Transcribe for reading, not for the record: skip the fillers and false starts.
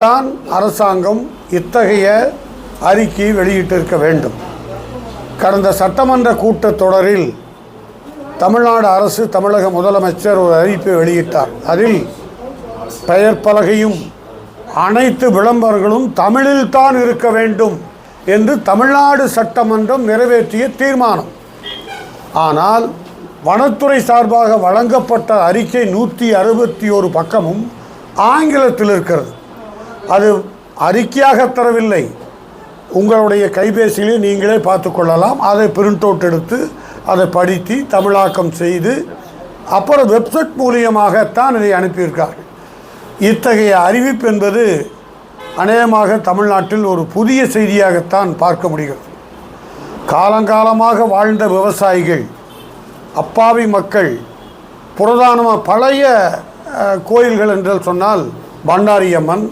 தான் அரசாங்கம் இத்தகைய அறிக்கை வெளியிட்டிருக்க வேண்டும். கடந்த சட்டமன்ற கூட்டத்தொடரில் தமிழ்நாடு அரசு, தமிழக முதலமைச்சர் ஒரு அறிவிப்பை வெளியிட்டார். அதில் பெயர் பலகையும் அனைத்து விளம்பரங்களும் தமிழில் தான் இருக்க வேண்டும் என்று தமிழ்நாடு சட்டமன்றம் நிறைவேற்றிய தீர்மானம். ஆனால் வனத்துறை சார்பாக வழங்கப்பட்ட அறிக்கை 161 பக்கமும் ஆங்கிலத்தில் இருக்கிறது. அது அறிக்கையாக தரவில்லை, உங்களுடைய கைபேசியிலே நீங்களே பார்த்து கொள்ளலாம். அதை பிரிண்ட் அவுட் எடுத்து அதை படித்து தமிழாக்கம் செய்து அப்புறம் வெப்சைட் மூலியமாகத்தான் இதை அனுப்பியிருக்கார்கள். இத்தகைய அறிவிப்பு என்பது அநேகமாக தமிழ்நாட்டில் ஒரு புதிய செய்தியாகத்தான் பார்க்க முடிகிறது. காலங்காலமாக வாழ்ந்த விவசாயிகள், அப்பாவி மக்கள், புரதானமாக பழைய கோயில்கள் என்று சொன்னால் பண்டாரியம்மன்,